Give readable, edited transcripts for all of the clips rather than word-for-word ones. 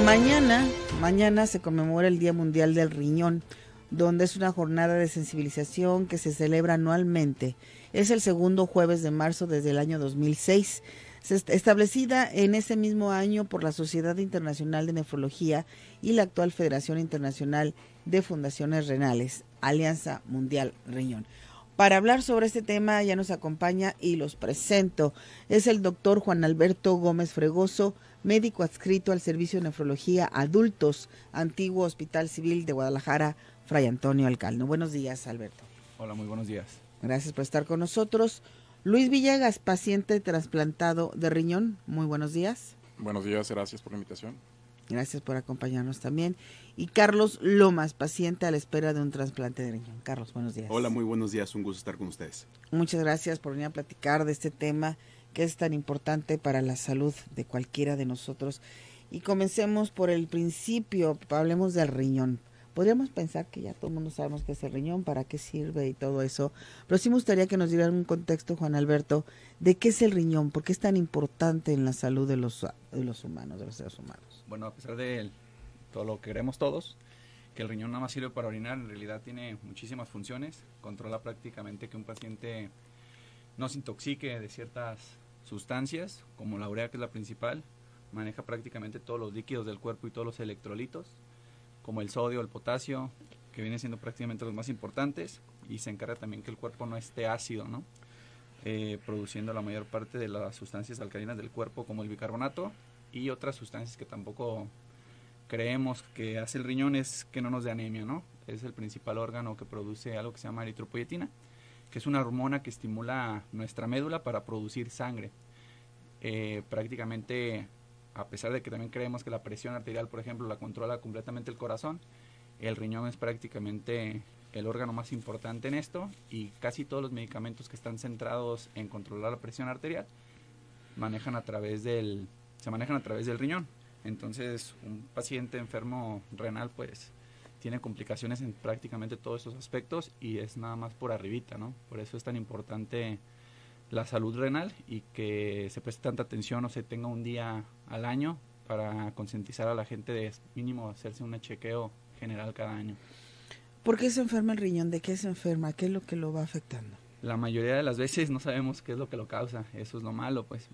Mañana se conmemora el Día Mundial del Riñón, donde es una jornada de sensibilización que se celebra anualmente. Es el segundo jueves de marzo desde el año 2006, establecida en ese mismo año por la Sociedad Internacional de Nefrología y la actual Federación Internacional de Fundaciones Renales, Alianza Mundial Riñón. Para hablar sobre este tema ya nos acompaña y los presento. Es el doctor Juan Alberto Gómez Fregoso, médico adscrito al Servicio de Nefrología Adultos, antiguo Hospital Civil de Guadalajara, Fray Antonio Alcalno. Buenos días, Alberto. Hola, muy buenos días. Gracias por estar con nosotros. Luis Villegas, paciente trasplantado de riñón. Muy buenos días. Buenos días, gracias por la invitación. Gracias por acompañarnos también. Y Carlos Lomas, paciente a la espera de un trasplante de riñón. Carlos, buenos días. Hola, muy buenos días, un gusto estar con ustedes. Muchas gracias por venir a platicar de este tema que es tan importante para la salud de cualquiera de nosotros. Y comencemos por el principio, hablemos del riñón. Podríamos pensar que ya todo el mundo sabemos qué es el riñón, para qué sirve y todo eso, pero sí me gustaría que nos dieran un contexto, Juan Alberto, de qué es el riñón, por qué es tan importante en la salud de los humanos, de los seres humanos. Bueno, a pesar de todo lo que queremos todos, que el riñón nada más sirve para orinar, en realidad tiene muchísimas funciones, controla prácticamente que un paciente no se intoxique de ciertas sustancias, como la urea, que es la principal, maneja prácticamente todos los líquidos del cuerpo y todos los electrolitos, como el sodio, el potasio, que vienen siendo prácticamente los más importantes, y se encarga también que el cuerpo no esté ácido, ¿no? Produciendo la mayor parte de las sustancias alcalinas del cuerpo, como el bicarbonato, y otras sustancias que tampoco creemos que hace el riñón, es que no nos dé anemia, ¿no? Es el principal órgano que produce algo que se llama eritropoyetina, que es una hormona que estimula nuestra médula para producir sangre. Prácticamente, a pesar de que también creemos que la presión arterial, por ejemplo, la controla completamente el corazón, el riñón es prácticamente el órgano más importante en esto, y casi todos los medicamentos que están centrados en controlar la presión arterial se manejan a través del riñón. Entonces, un paciente enfermo renal pues tiene complicaciones en prácticamente todos esos aspectos, y es nada más por arribita, ¿no? Por eso es tan importante la salud renal, y que se preste tanta atención o se tenga un día al año para concientizar a la gente de mínimo hacerse un chequeo general cada año. ¿Por qué se enferma el riñón? ¿De qué se enferma? ¿Qué es lo que lo va afectando? La mayoría de las veces no sabemos qué es lo que lo causa, eso es lo malo, pues.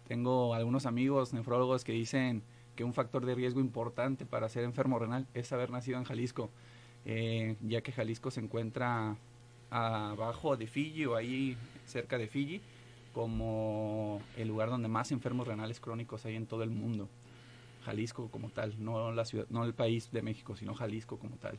Tengo algunos amigos nefrólogos que dicen que un factor de riesgo importante para ser enfermo renal es haber nacido en Jalisco, ya que Jalisco se encuentra abajo de Fiji, o ahí cerca de Fiji, como el lugar donde más enfermos renales crónicos hay en todo el mundo. Jalisco como tal, no la ciudad, no el país de México, sino Jalisco como tal.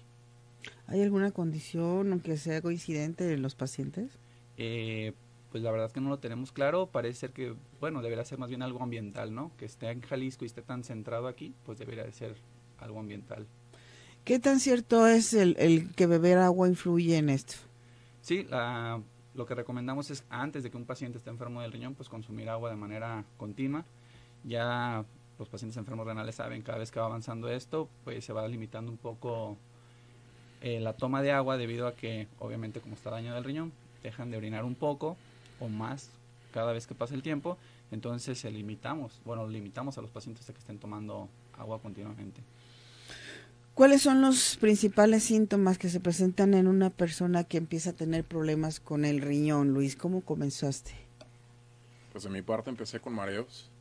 ¿Hay alguna condición, aunque sea coincidente, en los pacientes? Pues la verdad es que no lo tenemos claro. Parece ser que, bueno, debería ser más bien algo ambiental, ¿no? Que esté en Jalisco y esté tan centrado aquí, pues debería de ser algo ambiental. ¿Qué tan cierto es el que beber agua influye en esto? Sí, lo que recomendamos es, antes de que un paciente esté enfermo del riñón, pues consumir agua de manera continua. Ya los pacientes enfermos renales saben, cada vez que va avanzando esto, pues se va limitando un poco la toma de agua, debido a que, obviamente, como está dañado el riñón, dejan de orinar un poco o más cada vez que pasa el tiempo. Entonces limitamos a los pacientes a que estén tomando agua continuamente. ¿Cuáles son los principales síntomas que se presentan en una persona que empieza a tener problemas con el riñón, Luis? ¿Cómo comenzaste? Pues de mi parte empecé con mareos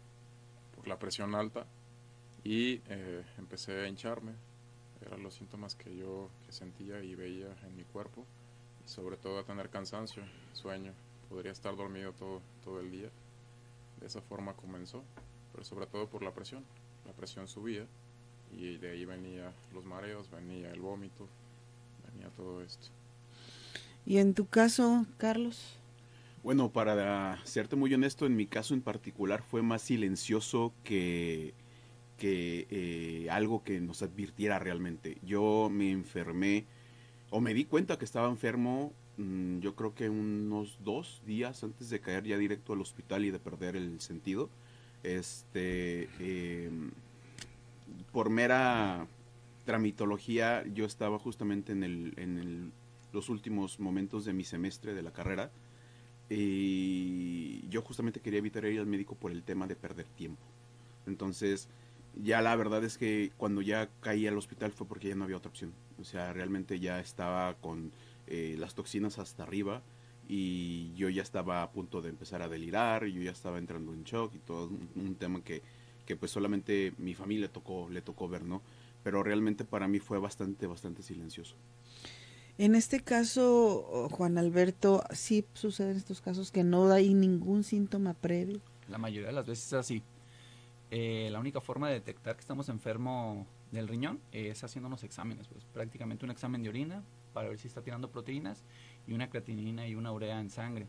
por la presión alta, y empecé a hincharme. Eran los síntomas que yo sentía y veía en mi cuerpo, y sobre todo a tener cansancio, sueño. Podría estar dormido todo el día. De esa forma comenzó, pero sobre todo por la presión. La presión subía, y de ahí venía los mareos, venía el vómito, venía todo esto. ¿Y en tu caso, Carlos? Bueno, para serte muy honesto, en mi caso en particular fue más silencioso que algo que nos advirtiera realmente. Yo me enfermé, o me di cuenta que estaba enfermo, yo creo que unos 2 días antes de caer ya directo al hospital y de perder el sentido. Por mera tramitología, yo estaba justamente en los últimos momentos de mi semestre de la carrera, y yo justamente quería evitar ir al médico por el tema de perder tiempo. Entonces Ya la verdad es que cuando ya caí al hospital fue porque ya no había otra opción. O sea, realmente ya estaba con las toxinas hasta arriba y yo ya estaba a punto de empezar a delirar, y yo ya estaba entrando en shock y todo un tema que pues solamente mi familia le tocó ver, ¿no? Pero realmente para mí fue bastante silencioso. En este caso, Juan Alberto, sí suceden estos casos que no hay ningún síntoma previo. La mayoría de las veces es así. La única forma de detectar que estamos enfermos del riñón es haciéndonos exámenes, pues prácticamente un examen de orina para ver si está tirando proteínas y una creatinina y una urea en sangre.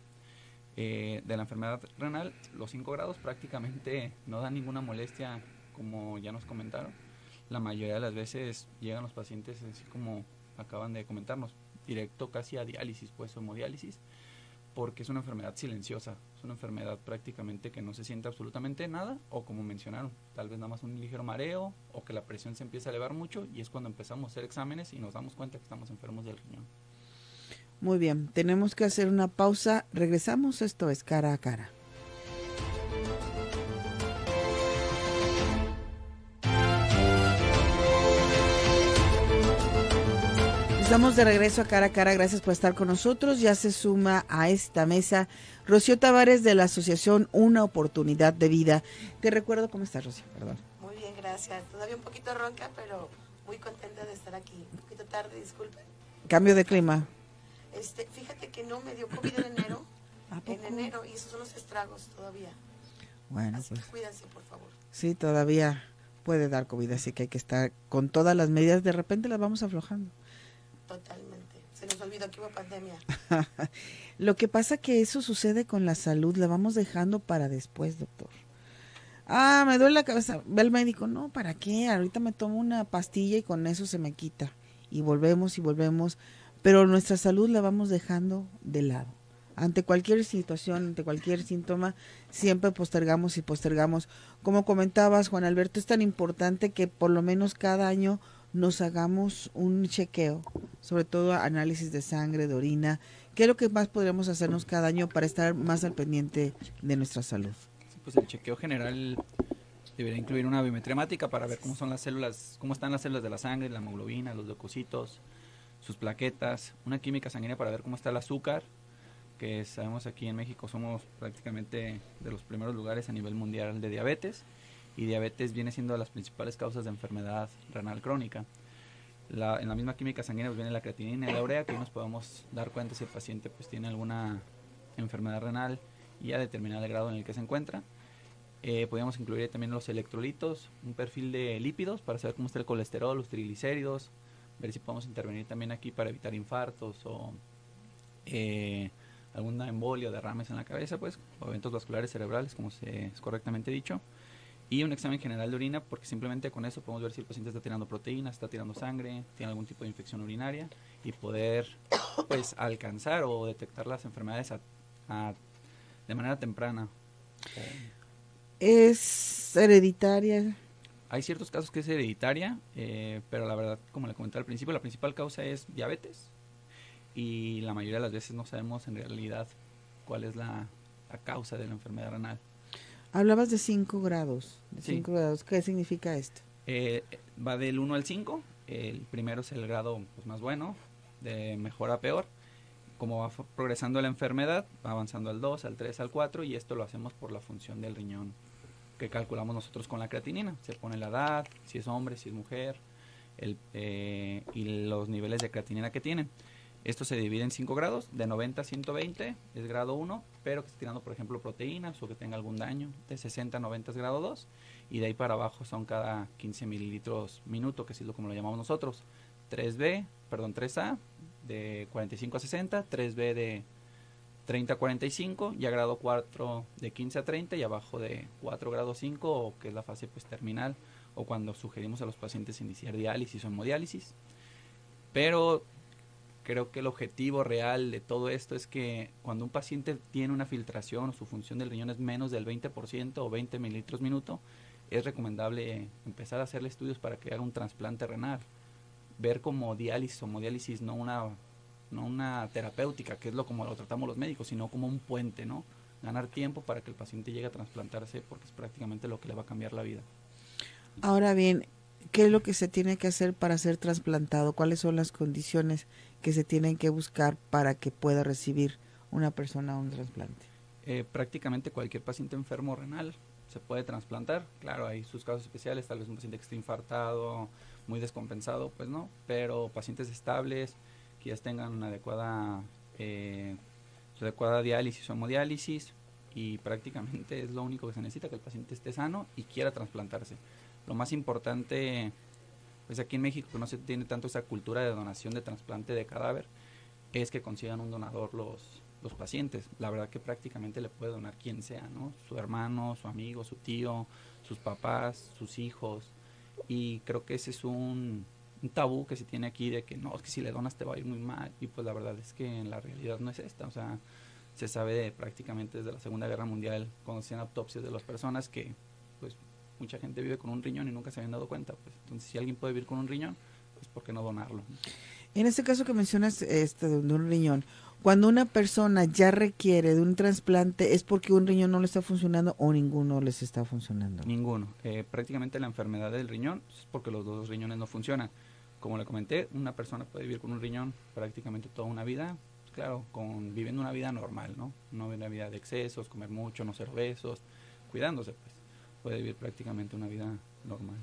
De la enfermedad renal, los 5 grados prácticamente no dan ninguna molestia, como ya nos comentaron. La mayoría de las veces llegan los pacientes, así como acaban de comentarnos, directo casi a diálisis, pues hemodiálisis, porque es una enfermedad silenciosa, es una enfermedad prácticamente que no se siente absolutamente nada, o como mencionaron, tal vez nada más un ligero mareo, o que la presión se empieza a elevar mucho, y es cuando empezamos a hacer exámenes y nos damos cuenta que estamos enfermos del riñón. Muy bien, tenemos que hacer una pausa. Regresamos, esto es Cara a Cara. Estamos de regreso a Cara a Cara, gracias por estar con nosotros. Ya se suma a esta mesa Rocío Tavares de la asociación Una Oportunidad de Vida. Te recuerdo, ¿cómo estás, Rocío? Perdón. Muy bien, gracias. Todavía un poquito ronca, pero muy contenta de estar aquí. Un poquito tarde, disculpen. Cambio de clima. Fíjate que no me dio COVID en enero. ¿A poco? En enero, y esos son los estragos todavía. Bueno, Así pues que cuídense, por favor. sí, todavía puede dar COVID, así que hay que estar con todas las medidas. De repente las vamos aflojando. Totalmente. Se nos olvidó que hubo pandemia. Lo que pasa que eso sucede con la salud, la vamos dejando para después, doctor. Ah, me duele la cabeza, ve al médico. No, ¿para qué? Ahorita me tomo una pastilla y con eso se me quita. Y volvemos, pero nuestra salud la vamos dejando de lado. Ante cualquier situación, ante cualquier síntoma, siempre postergamos y postergamos. Como comentabas, Juan Alberto, es tan importante que por lo menos cada año nos hagamos un chequeo, sobre todo análisis de sangre, de orina. ¿Qué es lo que más podríamos hacernos cada año para estar más al pendiente de nuestra salud? Pues el chequeo general debería incluir una biometría hemática para ver cómo son las células, cómo están las células de la sangre, la hemoglobina, los leucocitos, sus plaquetas, una química sanguínea para ver cómo está el azúcar, que sabemos aquí en México somos prácticamente de los primeros lugares a nivel mundial de diabetes, y diabetes viene siendo de las principales causas de enfermedad renal crónica. En la misma química sanguínea pues viene la creatinina y la urea, que ahí nos podemos dar cuenta si el paciente pues tiene alguna enfermedad renal y a determinado grado en el que se encuentra. Podríamos incluir también los electrolitos, un perfil de lípidos para saber cómo está el colesterol, los triglicéridos, ver si podemos intervenir también aquí para evitar infartos o alguna embolia o derrames en la cabeza, pues, o eventos vasculares cerebrales, como es correctamente dicho. Y un examen general de orina, porque simplemente con eso podemos ver si el paciente está tirando proteínas, está tirando sangre, tiene algún tipo de infección urinaria, y poder pues alcanzar o detectar las enfermedades de manera temprana. ¿Es hereditaria? Hay ciertos casos que es hereditaria, pero la verdad, como le comenté al principio, la principal causa es diabetes, y la mayoría de las veces no sabemos en realidad cuál es la causa de la enfermedad renal. Hablabas de 5 grados. Sí. 5 grados. ¿Qué significa esto? Va del 1 al 5. El primero es el grado pues, más bueno, de mejor a peor. Como va progresando la enfermedad, va avanzando al 2, al 3, al 4, y esto lo hacemos por la función del riñón que calculamos nosotros con la creatinina. Se pone la edad, si es hombre, si es mujer, y los niveles de creatinina que tienen. Esto se divide en 5 grados, de 90 a 120 es grado 1, pero que esté tirando, por ejemplo, proteínas o que tenga algún daño. De 60 a 90 es grado 2, y de ahí para abajo son cada 15 mililitros minuto, que es como lo llamamos nosotros. 3A, de 45 a 60, 3B de 30 a 45, y a grado 4 de 15 a 30, y abajo de 4 grado 5, o que es la fase pues terminal, o cuando sugerimos a los pacientes iniciar diálisis o hemodiálisis. Pero creo que el objetivo real de todo esto es que cuando un paciente tiene una filtración o su función del riñón es menos del 20% o 20 mililitros minuto, es recomendable empezar a hacerle estudios para que haga un trasplante renal. Ver como diálisis o hemodiálisis no una terapéutica, que es como lo tratamos los médicos, sino como un puente, ¿no? Ganar tiempo para que el paciente llegue a trasplantarse, porque es prácticamente lo que le va a cambiar la vida. Ahora bien, ¿qué es lo que se tiene que hacer para ser trasplantado? ¿Cuáles son las condiciones que se tienen que buscar para que pueda recibir una persona un trasplante? Prácticamente cualquier paciente enfermo renal se puede trasplantar. Claro, hay sus casos especiales, tal vez un paciente que esté infartado, muy descompensado, pues no, pero pacientes estables, que ya tengan una su adecuada diálisis o hemodiálisis, y prácticamente es lo único que se necesita, que el paciente esté sano y quiera trasplantarse. Lo más importante, pues aquí en México, que no se tiene tanto esa cultura de donación de trasplante de cadáver, es que consigan un donador los pacientes. La verdad que prácticamente le puede donar quien sea, ¿no? Su hermano, su amigo, su tío, sus papás, sus hijos. Y creo que ese es un tabú que se tiene aquí de que no, es que si le donas te va a ir muy mal. Y pues la verdad es que en la realidad no es esta. O sea, se sabe prácticamente desde la Segunda Guerra Mundial, cuando hacían autopsias de las personas, que pues mucha gente vive con un riñón y nunca se habían dado cuenta. Pues entonces, si alguien puede vivir con un riñón, pues ¿por qué no donarlo? En este caso que mencionas de un riñón, cuando una persona ya requiere de un trasplante, ¿es porque un riñón no le está funcionando o ninguno les está funcionando? Ninguno. Prácticamente la enfermedad del riñón es porque los dos riñones no funcionan. Como le comenté, una persona puede vivir con un riñón prácticamente toda una vida, pues claro, viviendo una vida normal, ¿no? No una vida de excesos, comer mucho, no ser obesos, cuidándose, pues. Puede vivir prácticamente una vida normal.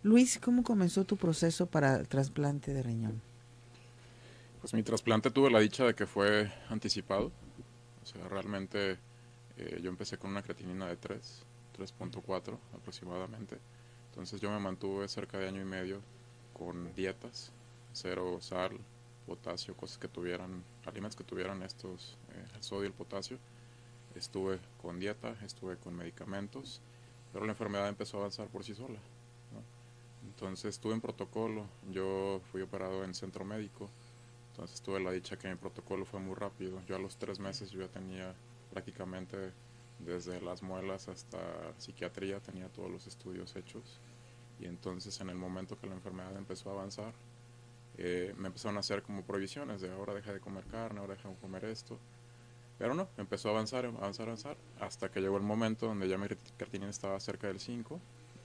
Luis, ¿cómo comenzó tu proceso para el trasplante de riñón? Pues mi trasplante tuve la dicha de que fue anticipado. O sea, realmente yo empecé con una creatinina de 3.4 aproximadamente. Entonces yo me mantuve cerca de año y medio con dietas, cero sal, potasio, cosas que tuvieran, alimentos que tuvieran el sodio y el potasio. Estuve con dieta, estuve con medicamentos, pero la enfermedad empezó a avanzar por sí sola, ¿no? Entonces estuve en protocolo, yo fui operado en centro médico. Entonces tuve la dicha que mi protocolo fue muy rápido. Yo a los 3 meses yo ya tenía prácticamente desde las muelas hasta psiquiatría, tenía todos los estudios hechos. Y entonces en el momento que la enfermedad empezó a avanzar, me empezaron a hacer como prohibiciones de ahora deja de comer carne, ahora deja de comer esto. Pero no, empezó a avanzar, hasta que llegó el momento donde ya mi creatinina estaba cerca del 5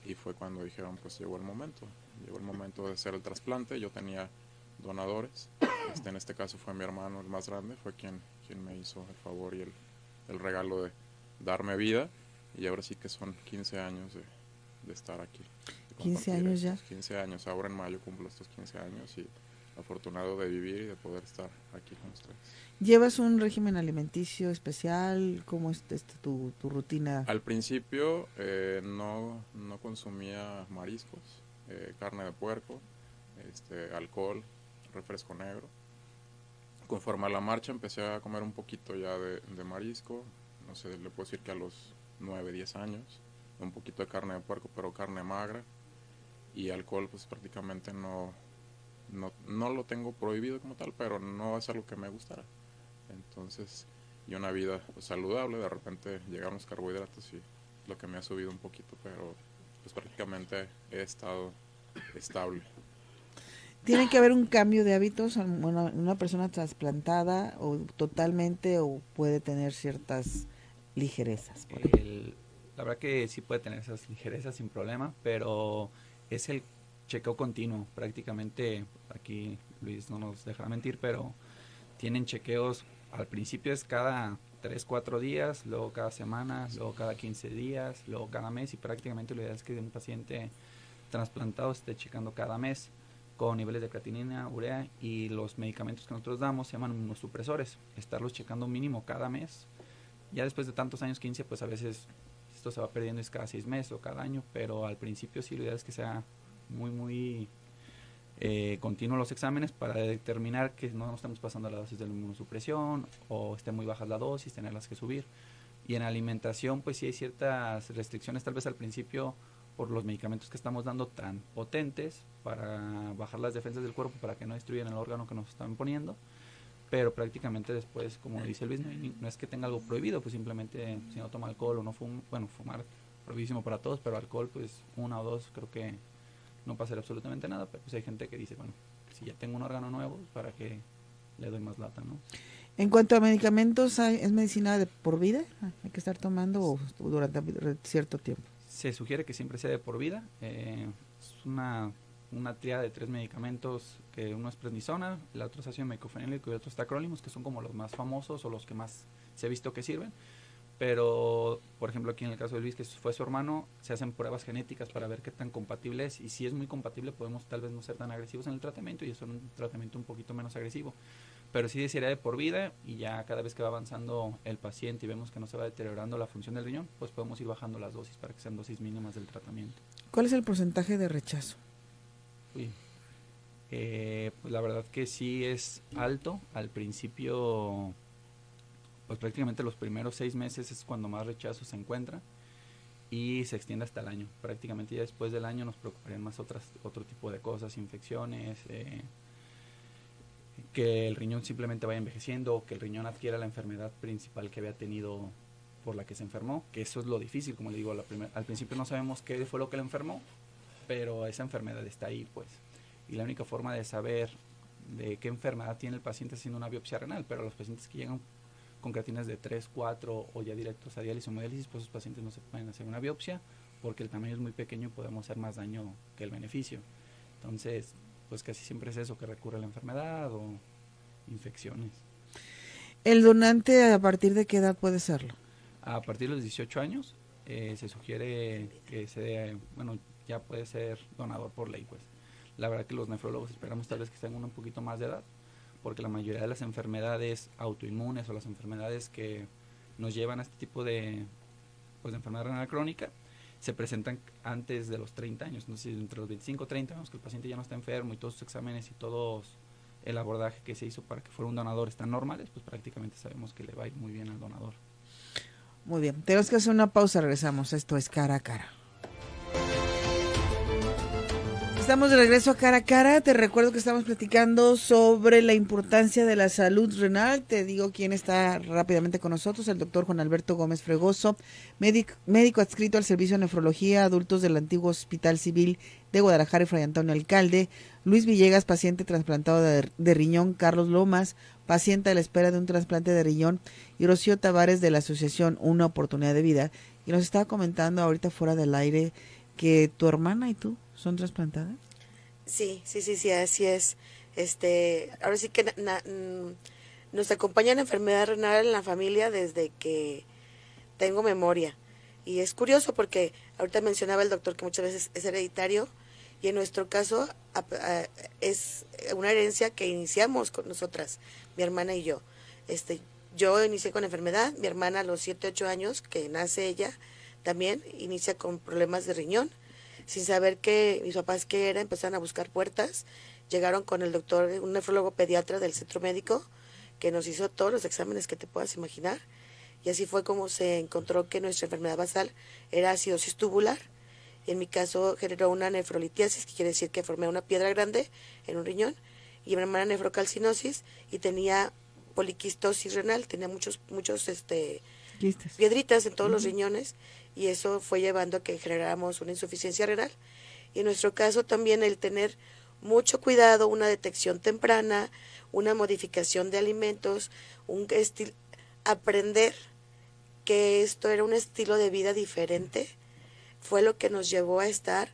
y fue cuando dijeron pues llegó el momento de hacer el trasplante. Yo tenía donadores, en este caso fue mi hermano el más grande, fue quien me hizo el favor y el regalo de darme vida, y ahora sí que son 15 años de estar aquí. 15 años ya. 15 años, ahora en mayo cumplo estos 15 años y afortunado de vivir y de poder estar aquí con ustedes. ¿Llevas un régimen alimenticio especial? ¿Cómo es tu rutina? Al principio no consumía mariscos, carne de puerco, alcohol, refresco negro. Conforme a la marcha empecé a comer un poquito ya de marisco, no sé, le puedo decir que a los 9, 10 años, un poquito de carne de puerco, pero carne magra, y alcohol pues prácticamente no lo tengo prohibido como tal, pero no es algo que me gustara. Entonces, y una vida pues, saludable, de repente llegaron los carbohidratos y lo que me ha subido un poquito, pero pues prácticamente he estado estable. ¿Tiene que haber un cambio de hábitos en una persona trasplantada o totalmente, o puede tener ciertas ligerezas? La verdad que sí puede tener esas ligerezas sin problema, pero es el chequeo continuo. Prácticamente, aquí Luis no nos dejará mentir, pero tienen chequeos, al principio es cada 3-4 días, luego cada semana, luego cada 15 días, luego cada mes, y prácticamente la idea es que un paciente trasplantado esté checando cada mes con niveles de creatinina, urea, y los medicamentos que nosotros damos se llaman inmunosupresores, estarlos checando mínimo cada mes. Ya después de tantos años, 15, pues a veces esto se va perdiendo, es cada 6 meses o cada año, pero al principio sí la idea es que sea muy continuo los exámenes para determinar que no estamos pasando la dosis de la inmunosupresión o esté muy bajas la dosis, tenerlas que subir. Y en alimentación pues sí hay ciertas restricciones tal vez al principio por los medicamentos que estamos dando tan potentes para bajar las defensas del cuerpo para que no destruyan el órgano que nos están poniendo, pero prácticamente después, como dice Luis, no es que tenga algo prohibido, pues simplemente si no toma alcohol o no fumar prohibísimo para todos, pero alcohol pues 1 o 2 creo que no pasaría absolutamente nada, pero pues hay gente que dice, bueno, si ya tengo un órgano nuevo, ¿para qué le doy más lata, no? En cuanto a medicamentos, ¿es medicina de por vida? ¿Hay que estar tomando o durante cierto tiempo? Se sugiere que siempre sea de por vida. Es una tríada de 3 medicamentos, que uno es prednisona, el otro es ácido mecofenílico y el otro es tacrolimus, que son como los más famosos o los que más se ha visto que sirven. Pero, por ejemplo, aquí en el caso de Luis, que fue su hermano, se hacen pruebas genéticas para ver qué tan compatible es, y si es muy compatible podemos tal vez no ser tan agresivos en el tratamiento y hacer un tratamiento un poquito menos agresivo. Pero sí sería de por vida, y ya cada vez que va avanzando el paciente y vemos que no se va deteriorando la función del riñón, pues podemos ir bajando las dosis para que sean dosis mínimas del tratamiento. ¿Cuál es el porcentaje de rechazo? Uy. Pues la verdad que sí es alto. Al principio, pues prácticamente los primeros 6 meses es cuando más rechazo se encuentra y se extiende hasta el año. Prácticamente ya después del año nos preocuparían más otro tipo de cosas, infecciones, que el riñón simplemente vaya envejeciendo, o que el riñón adquiera la enfermedad principal que había tenido por la que se enfermó, que eso es lo difícil, como le digo, al principio no sabemos qué fue lo que le enfermó, pero esa enfermedad está ahí, pues. Y la única forma de saber de qué enfermedad tiene el paciente es haciendo una biopsia renal, pero los pacientes que llegan con creatinas de 3, 4 o ya directos a diálisis o hemodiálisis, pues esos pacientes no se pueden hacer una biopsia porque el tamaño es muy pequeño y podemos hacer más daño que el beneficio. Entonces, pues casi siempre es eso, que recurre a la enfermedad o infecciones. ¿El donante a partir de qué edad puede serlo? A partir de los 18 años se sugiere que ya puede ser donador por ley, pues. La verdad que los nefrólogos esperamos tal vez que tengan un poquito más de edad, porque la mayoría de las enfermedades autoinmunes o las enfermedades que nos llevan a este tipo de enfermedad renal crónica se presentan antes de los 30 años. Entonces, entre los 25 y 30 vemos que el paciente ya no está enfermo y todos sus exámenes y todo el abordaje que se hizo para que fuera un donador están normales, pues prácticamente sabemos que le va a ir muy bien al donador. Muy bien, tenemos que hacer una pausa, regresamos. Esto es Cara a Cara. Estamos de regreso a Cara a Cara. Te recuerdo que estamos platicando sobre la importancia de la salud renal. Te digo quién está rápidamente con nosotros: el doctor Juan Alberto Gómez Fregoso, médico adscrito al Servicio de Nefrología Adultos del antiguo Hospital Civil de Guadalajara y Fray Antonio Alcalde; Luis Villegas, paciente trasplantado de riñón; Carlos Lomas, paciente a la espera de un trasplante de riñón; y Rocío Tavares, de la asociación Una Oportunidad de Vida. Y nos estaba comentando ahorita fuera del aire que tu hermana y tú son trasplantadas. Sí, así es. Ahora sí que nos acompaña la enfermedad renal en la familia desde que tengo memoria. Y es curioso porque ahorita mencionaba el doctor que muchas veces es hereditario, y en nuestro caso es una herencia que iniciamos con nosotras, mi hermana y yo. Yo inicié con enfermedad, mi hermana a los 7, 8 años, que nace ella, también inicia con problemas de riñón, sin saber que mis papás qué era, empezaron a buscar puertas, llegaron con el doctor, un nefrólogo pediatra del centro médico, que nos hizo todos los exámenes que te puedas imaginar, y así fue como se encontró que nuestra enfermedad basal era acidosis tubular, y en mi caso generó una nefrolitiasis, que quiere decir que formé una piedra grande en un riñón, y mi hermana nefrocalcinosis, y tenía poliquistosis renal, tenía muchos piedritas en todos los riñones, y eso fue llevando a que generáramos una insuficiencia renal. Y en nuestro caso también el tener mucho cuidado, una detección temprana, una modificación de alimentos, aprender que esto era un estilo de vida diferente, fue lo que nos llevó a estar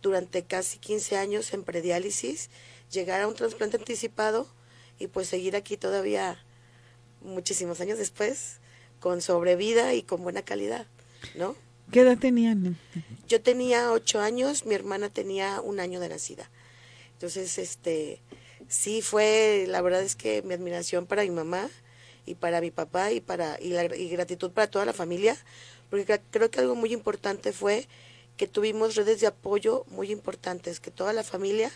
durante casi 15 años en prediálisis, llegar a un trasplante anticipado y pues seguir aquí todavía muchísimos años después, con sobrevida y con buena calidad, ¿no? ¿Qué edad tenían? Yo tenía 8 años, mi hermana tenía 1 año de nacida. Entonces, sí fue, la verdad es que mi admiración para mi mamá y para mi papá y gratitud para toda la familia, porque creo que algo muy importante fue que tuvimos redes de apoyo muy importantes, que toda la familia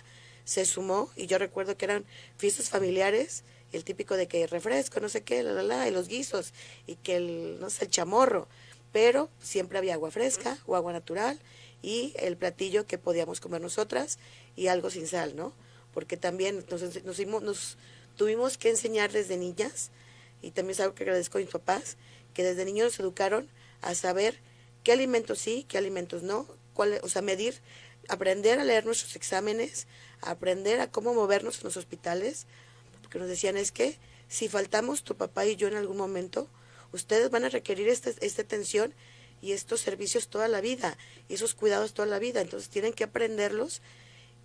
se sumó, y yo recuerdo que eran fiestas familiares, el típico de que refresco, no sé qué, y los guisos, y que el chamorro, pero siempre había agua fresca o agua natural, y el platillo que podíamos comer nosotras, y algo sin sal, ¿no? Porque también nos tuvimos que enseñar desde niñas, y también es algo que agradezco a mis papás, que desde niños nos educaron a saber qué alimentos sí, qué alimentos no, medir, aprender a leer nuestros exámenes, aprender a cómo movernos en los hospitales, porque nos decían es que si faltamos tu papá y yo en algún momento, ustedes van a requerir esta atención, y estos servicios toda la vida, y esos cuidados toda la vida. Entonces tienen que aprenderlos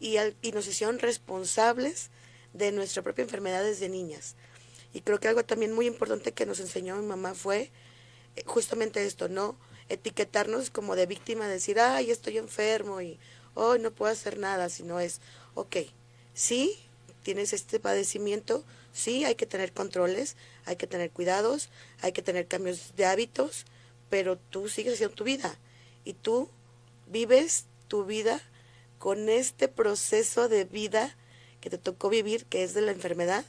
y nos hicieron responsables de nuestra propia enfermedad desde niñas. Y creo que algo también muy importante que nos enseñó mi mamá fue justamente esto, no etiquetarnos como de víctima, decir, ay, estoy enfermo y hoy no puedo hacer nada, sino es, ok, sí, tienes este padecimiento, sí, hay que tener controles, hay que tener cuidados, hay que tener cambios de hábitos, pero tú sigues haciendo tu vida y tú vives tu vida con este proceso de vida que te tocó vivir, que es de la enfermedad,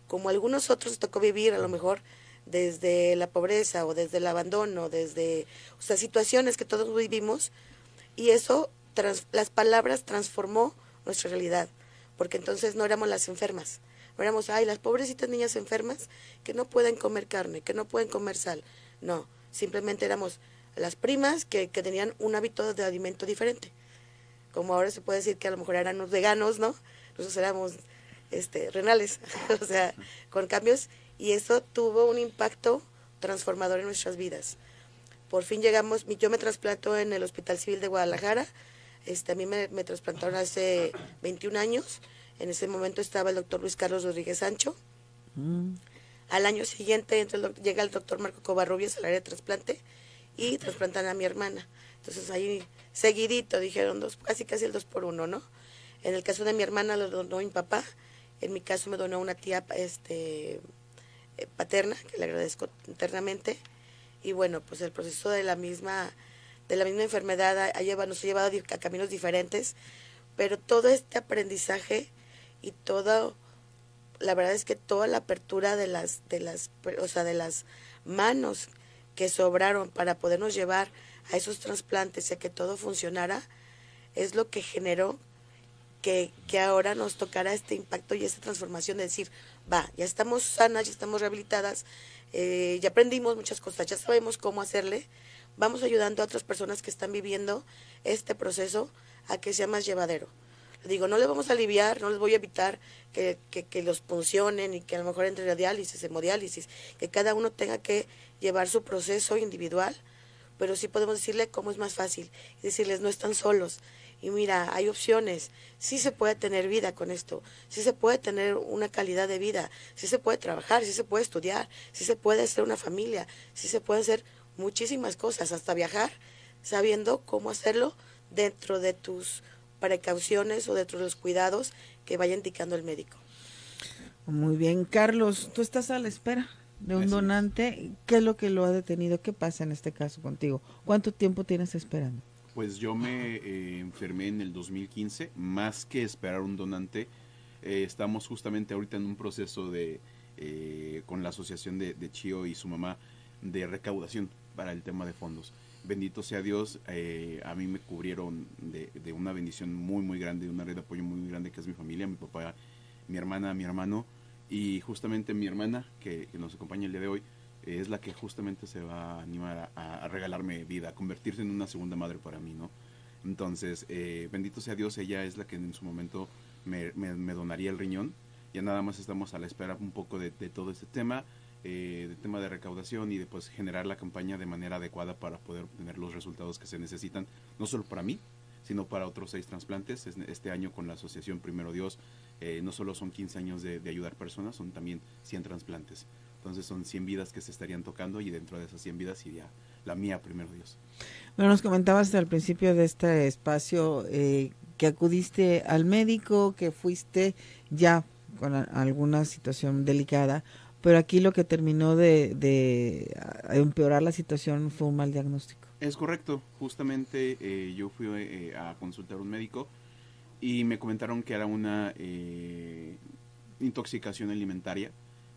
como algunos otros te tocó vivir a lo mejor desde la pobreza o desde el abandono, desde, o sea, situaciones que todos vivimos, y eso, las palabras transformó nuestra realidad, porque entonces no éramos las enfermas, no éramos, ay, las pobrecitas niñas enfermas que no pueden comer carne, que no pueden comer sal, no, simplemente éramos las primas que tenían un hábito de alimento diferente, como ahora se puede decir que a lo mejor eran los veganos, ¿no? Nosotros éramos renales, o sea, con cambios, y eso tuvo un impacto transformador en nuestras vidas. Por fin llegamos, yo me trasplanto en el Hospital Civil de Guadalajara, a mí me trasplantaron hace 21 años, en ese momento estaba el doctor Luis Carlos Rodríguez Sancho. Al año siguiente llega el doctor Marco Covarrubias al área de trasplante y trasplantan a mi hermana. Entonces ahí seguidito dijeron casi el 2 por 1, ¿no? En el caso de mi hermana lo donó mi papá, en mi caso me donó una tía paterna, que le agradezco eternamente, y bueno, pues el proceso de la misma enfermedad nos ha llevado a caminos diferentes, pero todo este aprendizaje y todo, la verdad es que toda la apertura de las manos que sobraron para podernos llevar a esos trasplantes y a que todo funcionara, es lo que generó que ahora nos tocara este impacto y esta transformación de decir, ya estamos sanas, ya estamos rehabilitadas, ya aprendimos muchas cosas, ya sabemos cómo hacerle, vamos ayudando a otras personas que están viviendo este proceso a que sea más llevadero. Digo, no les vamos a aliviar, no les voy a evitar que los puncionen y que a lo mejor entre diálisis, hemodiálisis, que cada uno tenga que llevar su proceso individual, pero sí podemos decirle cómo es más fácil, y decirles, no están solos. Y mira, hay opciones, sí se puede tener vida con esto, sí se puede tener una calidad de vida, sí se puede trabajar, sí se puede estudiar, sí se puede hacer una familia, sí se puede hacer muchísimas cosas, hasta viajar, sabiendo cómo hacerlo dentro de tus precauciones o dentro de los cuidados que vaya indicando el médico. Muy bien, Carlos, tú estás a la espera de un donante. ¿Qué es lo que lo ha detenido? ¿Qué pasa en este caso contigo? ¿Cuánto tiempo tienes esperando? Pues yo me enfermé en el 2015, más que esperar un donante, estamos justamente ahorita en un proceso con la asociación de Chío y su mamá de recaudación para el tema de fondos. Bendito sea Dios, a mí me cubrieron de una bendición muy muy grande, de una red de apoyo muy grande que es mi familia, mi papá, mi hermana, mi hermano, y justamente mi hermana que nos acompaña el día de hoy, es la que justamente se va a animar a regalarme vida, a convertirse en una segunda madre para mí, ¿no? Entonces, bendito sea Dios, ella es la que en su momento me donaría el riñón. Ya nada más estamos a la espera un poco de todo este tema, de tema de recaudación y de pues generar la campaña de manera adecuada para poder obtener los resultados que se necesitan, no solo para mí, sino para otros 6 trasplantes. Este año con la asociación Primero Dios, no solo son 15 años de ayudar personas, son también 100 trasplantes. Entonces son 100 vidas que se estarían tocando y dentro de esas 100 vidas iría la mía, Primero Dios. Bueno, nos comentabas al principio de este espacio que acudiste al médico, que fuiste ya con alguna situación delicada, pero aquí lo que terminó de empeorar la situación fue un mal diagnóstico. Es correcto, justamente yo fui a consultar a un médico y me comentaron que era una intoxicación alimentaria.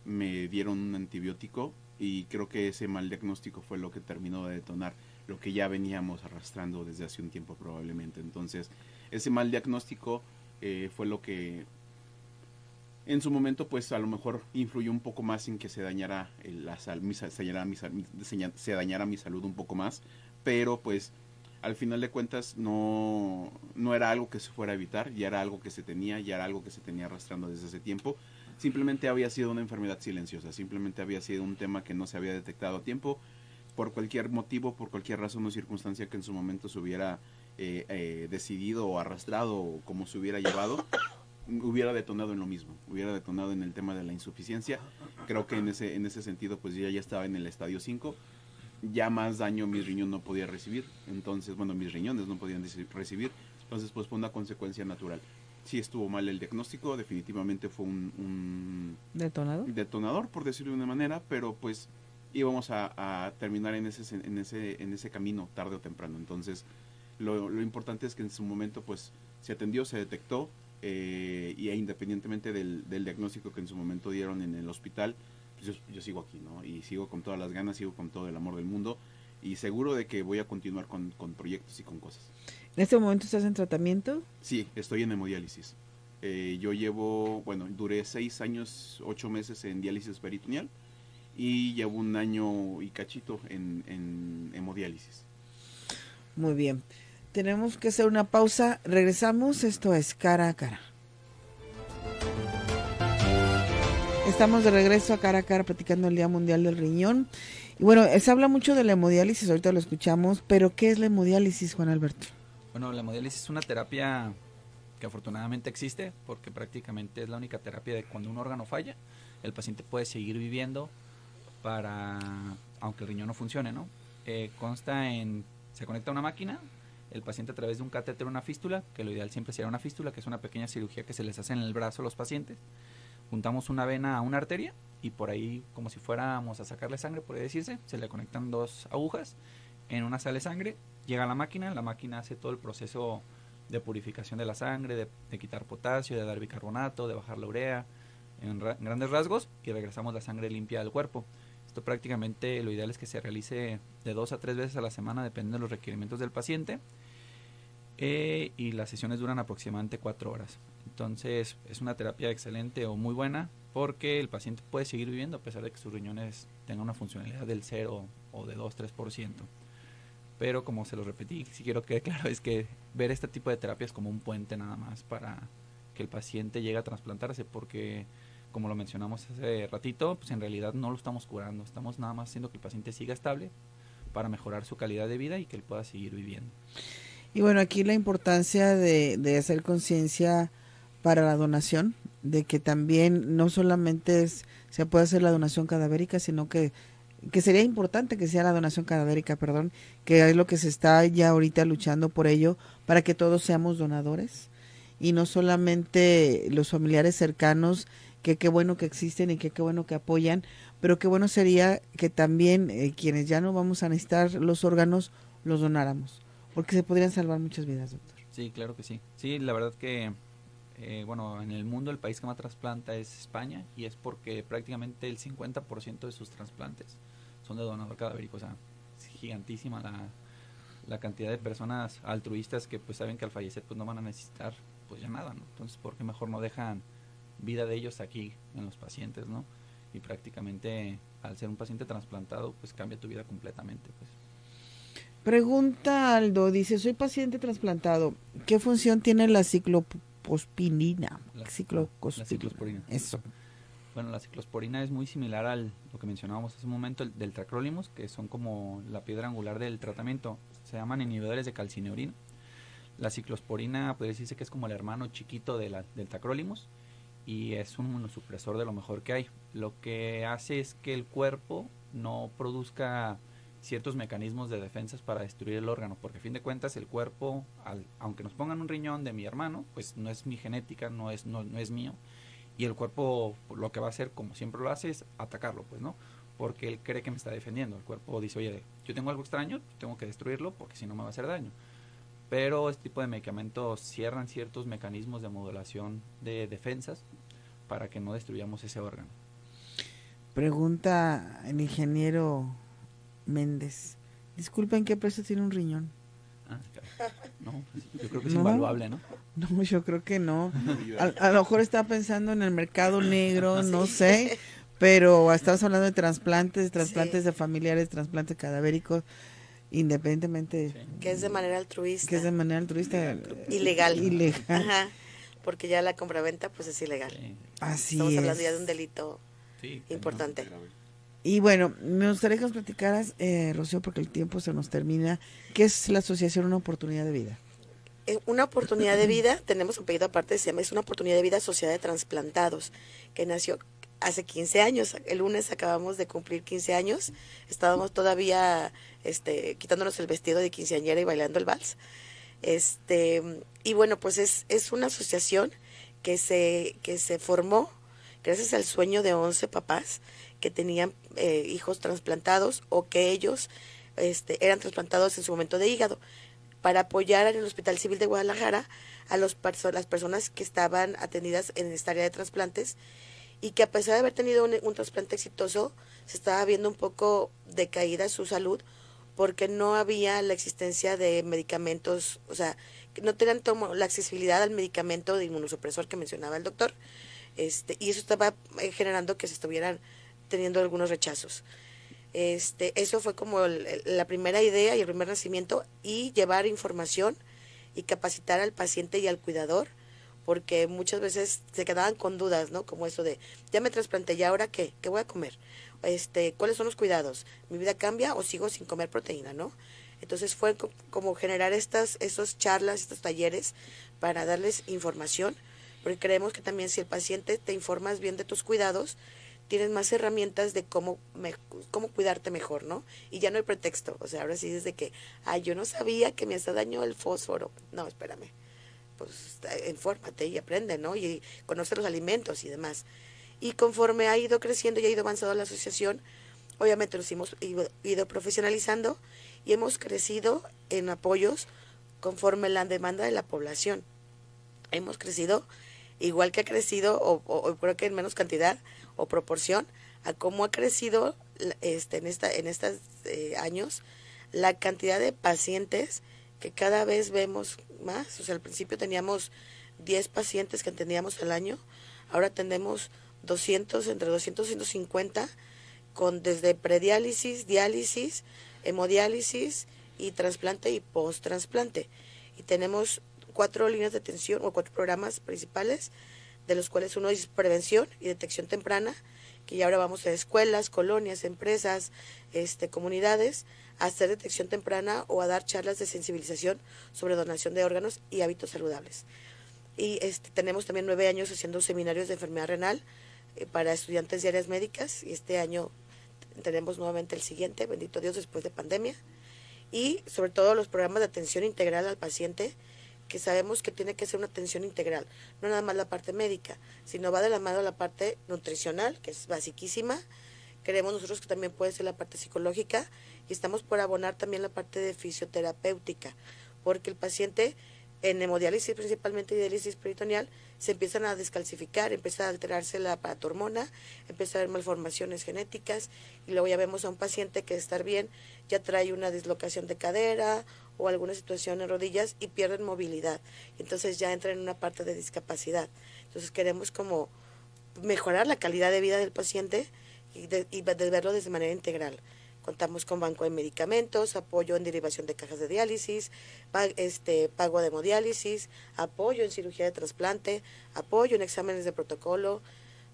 Me dieron un antibiótico y creo que ese mal diagnóstico fue lo que terminó de detonar lo que ya veníamos arrastrando desde hace un tiempo probablemente. Entonces, ese mal diagnóstico fue lo que en su momento pues a lo mejor influyó un poco más en que se dañara se dañara mi salud un poco más, pero pues al final de cuentas no era algo que se fuera a evitar, ya era algo que se tenía arrastrando desde ese tiempo. Simplemente había sido una enfermedad silenciosa, simplemente había sido un tema que no se había detectado a tiempo, por cualquier motivo, por cualquier razón o circunstancia que en su momento se hubiera decidido o arrastrado o como se hubiera llevado, hubiera detonado en lo mismo, hubiera detonado en el tema de la insuficiencia. Creo que en ese sentido pues ya estaba en el estadio 5, ya más daño mi riñón no podía recibir, entonces, bueno, mis riñones no podían recibir, entonces pues fue una consecuencia natural. Sí estuvo mal el diagnóstico, definitivamente fue un detonador, por decirlo de una manera, pero pues íbamos a terminar en ese camino tarde o temprano. Entonces lo importante es que en su momento pues se atendió, se detectó, y independientemente del diagnóstico que en su momento dieron en el hospital, pues yo sigo aquí, ¿no? Y sigo con todas las ganas, sigo con todo el amor del mundo y seguro de que voy a continuar con proyectos y con cosas. ¿En este momento estás en tratamiento? Sí, estoy en hemodiálisis. Yo duré 6 años, 8 meses en diálisis peritoneal y llevo 1 año y cachito en hemodiálisis. Muy bien. Tenemos que hacer una pausa. Regresamos. Esto es Cara a Cara. Estamos de regreso a Cara a Cara platicando el Día Mundial del Riñón. Y bueno, se habla mucho de la hemodiálisis, ahorita lo escuchamos, pero ¿qué es la hemodiálisis, Juan Alberto? Bueno, la hemodiálisis es una terapia que afortunadamente existe porque prácticamente es la única terapia de cuando un órgano falla, el paciente puede seguir viviendo aunque el riñón no funcione, ¿no? Se conecta a una máquina, el paciente a través de un catéter o una fístula, que lo ideal siempre sería una fístula, que es una pequeña cirugía que se les hace en el brazo a los pacientes, juntamos una vena a una arteria y por ahí, como si fuéramos a sacarle sangre, podría decirse, se le conectan 2 agujas, en una sale sangre, llega a la máquina hace todo el proceso de purificación de la sangre, de quitar potasio, de dar bicarbonato, de bajar la urea, en grandes rasgos, y regresamos la sangre limpia al cuerpo. Esto prácticamente lo ideal es que se realice de 2 a 3 veces a la semana, dependiendo de los requerimientos del paciente, y las sesiones duran aproximadamente 4 horas. Entonces es una terapia excelente o muy buena porque el paciente puede seguir viviendo a pesar de que sus riñones tengan una funcionalidad del 0 o de 2-3%. Pero como se lo repetí, si quiero que quede claro, es que ver este tipo de terapias como un puente nada más para que el paciente llegue a trasplantarse, porque como lo mencionamos hace ratito, pues en realidad no lo estamos curando, estamos nada más haciendo que el paciente siga estable para mejorar su calidad de vida y que él pueda seguir viviendo. Y bueno, aquí la importancia de hacer conciencia para la donación, de que también no solamente se puede hacer la donación cadavérica, sino que sería importante que sea la donación cadavérica, que es lo que se está ya ahorita luchando por ello, para que todos seamos donadores y no solamente los familiares cercanos, que qué bueno que existen y que qué bueno que apoyan, pero qué bueno sería que también quienes ya no vamos a necesitar los órganos, los donáramos, porque se podrían salvar muchas vidas, doctor. Sí, claro que sí. Sí, la verdad que en el mundo el país que más trasplanta es España, y es porque prácticamente el 50% de sus trasplantes son de donador cadavérico. O sea, es gigantísima la cantidad de personas altruistas que pues saben que al fallecer pues no van a necesitar pues ya nada, ¿no? Entonces, ¿por qué mejor no dejan vida de ellos aquí en los pacientes, ¿no? Y prácticamente al ser un paciente trasplantado pues cambia tu vida completamente, pues. Pregunta Aldo, dice, soy paciente trasplantado, ¿qué función tiene la ciclosporina? La ciclosporina. Eso. Bueno, la ciclosporina es muy similar a lo que mencionábamos hace un momento, del tacrolimus, que son como la piedra angular del tratamiento. Se llaman inhibidores de calcineurina. La ciclosporina puede decirse que es como el hermano chiquito del tacrolimus y es un inmunosupresor de lo mejor que hay. Lo que hace es que el cuerpo no produzca ciertos mecanismos de defensas para destruir el órgano, porque a fin de cuentas el cuerpo, aunque nos pongan un riñón de mi hermano, pues no es mi genética, no es mío, y el cuerpo lo que va a hacer, como siempre lo hace, es atacarlo, pues, ¿no? Porque él cree que me está defendiendo. El cuerpo dice, oye, yo tengo algo extraño, tengo que destruirlo porque si no me va a hacer daño. Pero este tipo de medicamentos cierran ciertos mecanismos de modulación de defensas para que no destruyamos ese órgano. Pregunta el ingeniero Méndez, disculpen, ¿qué precio tiene un riñón? No, yo creo que es invaluable, ¿no? No, yo creo que no. A lo mejor está pensando en el mercado negro, no sé, pero estamos hablando de trasplantes sí, de familiares, trasplantes cadavéricos, independientemente. Sí. Que es de manera altruista. Ilegal. Ajá, porque ya la compraventa pues es ilegal. Sí. Así estamos es. hablando ya de un delito importante. Y bueno, me gustaría que nos platicaras, Rocío, porque el tiempo se nos termina, ¿qué es la asociación Una Oportunidad de Vida? Una oportunidad de vida, tenemos un pedido aparte, se llama, es una oportunidad de vida Sociedad de Transplantados, que nació hace 15 años. El lunes acabamos de cumplir 15 años, estábamos todavía quitándonos el vestido de quinceañera y bailando el vals. Y bueno, pues es una asociación que se formó gracias al sueño de 11 papás que tenían hijos trasplantados o que ellos eran trasplantados en su momento de hígado, para apoyar en el Hospital Civil de Guadalajara a las personas que estaban atendidas en esta área de trasplantes, y que a pesar de haber tenido un trasplante exitoso, se estaba viendo un poco decaída su salud, porque no había la existencia de medicamentos, o sea, que no tenían la accesibilidad al medicamento de inmunosupresor que mencionaba el doctor, y eso estaba generando que se estuvieran teniendo algunos rechazos. Eso fue como la primera idea y el primer nacimiento, y llevar información y capacitar al paciente y al cuidador, porque muchas veces se quedaban con dudas, ¿no? Como eso de, ya me trasplanté, ¿y ahora qué? ¿Qué voy a comer? ¿Cuáles son los cuidados? ¿Mi vida cambia o sigo sin comer proteína, no? Entonces fue como generar esos charlas, estos talleres para darles información, porque creemos que también si el paciente te informas bien de tus cuidados, tienes más herramientas de cómo cuidarte mejor, ¿no? Y ya no hay pretexto, o sea, ahora sí desde que, yo no sabía que me hacía daño el fósforo. No, espérame, pues infórmate y aprende, ¿no? Y conoce los alimentos y demás. Y conforme ha ido creciendo y ha ido avanzando la asociación, obviamente nos hemos ido profesionalizando y hemos crecido en apoyos conforme la demanda de la población. Hemos crecido igual que ha crecido, o creo que en menos cantidad o proporción a cómo ha crecido en estos años la cantidad de pacientes que cada vez vemos más. O sea, al principio teníamos 10 pacientes que atendíamos al año, ahora tenemos 200, entre 200 y 150, desde prediálisis, diálisis, hemodiálisis y trasplante y post-trasplante. Y tenemos 4 líneas de atención o 4 programas principales, de los cuales uno es prevención y detección temprana, que ya ahora vamos a escuelas, colonias, empresas, comunidades, a hacer detección temprana o a dar charlas de sensibilización sobre donación de órganos y hábitos saludables. Y tenemos también 9 años haciendo seminarios de enfermedad renal para estudiantes de áreas médicas, y este año tenemos nuevamente el siguiente, bendito Dios, después de pandemia. Y sobre todo los programas de atención integral al paciente, que sabemos que tiene que ser una atención integral, no nada más la parte médica, sino va de la mano la parte nutricional, que es basiquísima. Creemos nosotros que también puede ser la parte psicológica, y estamos por abonar también la parte de fisioterapéutica, porque el paciente en hemodiálisis principalmente y diálisis peritoneal se empiezan a descalcificar, empieza a alterarse la aparatormona, empieza a haber malformaciones genéticas, y luego ya vemos a un paciente que de estar bien ya trae una dislocación de cadera o alguna situación en rodillas y pierden movilidad, entonces ya entra en una parte de discapacidad. Entonces queremos como mejorar la calidad de vida del paciente y de verlo de manera integral. Contamos con banco de medicamentos, apoyo en derivación de cajas de diálisis, pago de hemodiálisis, apoyo en cirugía de trasplante, apoyo en exámenes de protocolo.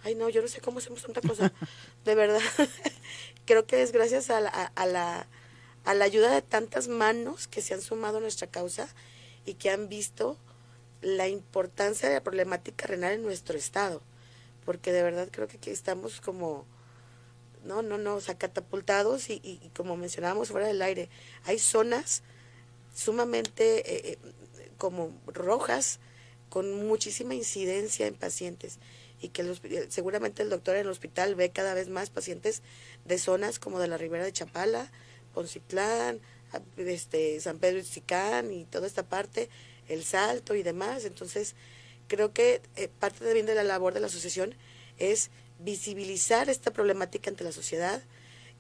Ay, no, yo no sé cómo hacemos tanta cosa. De verdad, creo que es gracias a la ayuda de tantas manos que se han sumado a nuestra causa y que han visto la importancia de la problemática renal en nuestro estado. Porque de verdad creo que aquí estamos como... No, o sea, catapultados y como mencionábamos fuera del aire, hay zonas sumamente como rojas, con muchísima incidencia en pacientes, y que seguramente el doctor en el hospital ve cada vez más pacientes de zonas como de la Ribera de Chapala, Poncitlán, San Pedro Itzicán y toda esta parte, El Salto y demás. Entonces, creo que parte también de la labor de la asociación es visibilizar esta problemática ante la sociedad,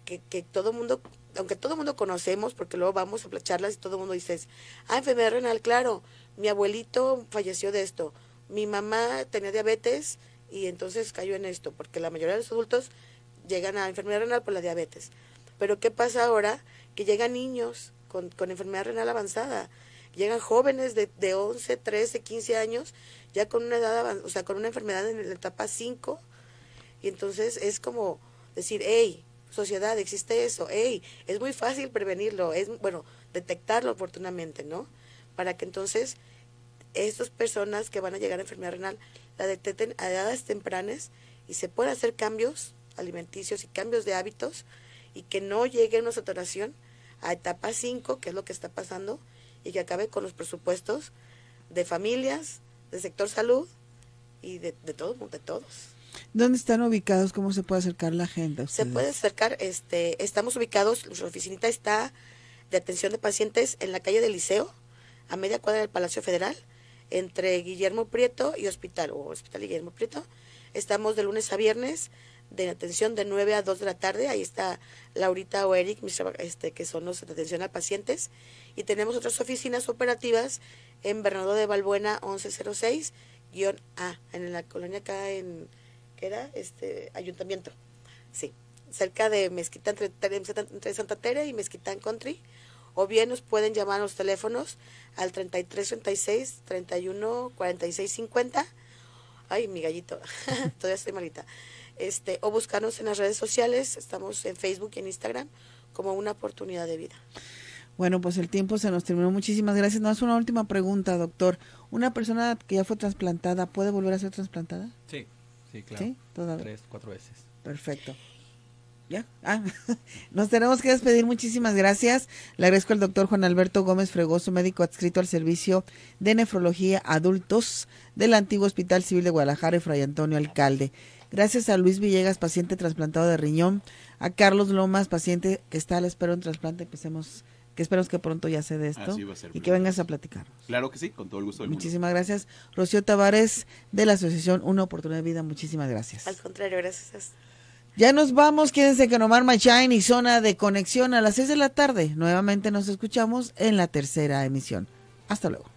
que todo mundo, aunque todo mundo conocemos, porque luego vamos a charlas y todo el mundo dice, enfermedad renal, claro, mi abuelito falleció de esto, mi mamá tenía diabetes y entonces cayó en esto, porque la mayoría de los adultos llegan a enfermedad renal por la diabetes. Pero ¿qué pasa ahora? Que llegan niños con enfermedad renal avanzada, llegan jóvenes de 11, 13, 15 años, ya con una edad, con una enfermedad en la etapa 5, y entonces es como decir, hey, o sociedad, existe eso. Ey, es muy fácil prevenirlo, detectarlo oportunamente, ¿no? Para que entonces estas personas que van a llegar a enfermedad renal la detecten a edades tempranas y se puedan hacer cambios alimenticios y cambios de hábitos y que no llegue una saturación a etapa 5, que es lo que está pasando, y que acabe con los presupuestos de familias, del sector salud y de todos. ¿Dónde están ubicados? ¿Cómo se puede acercar la gente a ustedes? Se puede acercar, estamos ubicados, nuestra oficinita está de atención de pacientes en la calle del Liceo, a media cuadra del Palacio Federal, entre Guillermo Prieto y Hospital y Guillermo Prieto. Estamos de lunes a viernes, de atención de 9 a 2 de la tarde, ahí está Laurita o Eric, que son los de atención a pacientes, y tenemos otras oficinas operativas en Bernardo de Balbuena 1106-A, en la colonia acá en, ¿qué era? Ayuntamiento, sí, cerca de Mezquita, entre Santa Tere y Mezquitán Country, o bien nos pueden llamar a los teléfonos al 3336-314650, ay, mi gallito, todavía estoy malita, o buscarnos en las redes sociales, estamos en Facebook y en Instagram como Una Oportunidad de Vida. Bueno, pues el tiempo se nos terminó. Muchísimas gracias. Nos hace una última pregunta, doctor. ¿Una persona que ya fue trasplantada puede volver a ser trasplantada? Sí, claro. ¿Sí? Todavía. 3, 4 veces. Perfecto. ¿Ya? Nos tenemos que despedir. Muchísimas gracias. Le agradezco al doctor Juan Alberto Gómez Fregoso, médico adscrito al Servicio de Nefrología Adultos del antiguo Hospital Civil de Guadalajara y Fray Antonio Alcalde. Gracias a Luis Villegas, paciente trasplantado de riñón, a Carlos Lomas, paciente que está a la espera de un trasplante, que esperemos que pronto ya se dé esto y que vengas a platicar. Claro que sí, con todo el gusto del mundo. Muchísimas gracias. Rocío Tavares, de la Asociación Una Oportunidad de Vida, muchísimas gracias. Al contrario, gracias. Ya nos vamos, quédense con Omar Machain y Zona de Conexión a las 6 de la tarde. Nuevamente nos escuchamos en la tercera emisión. Hasta luego.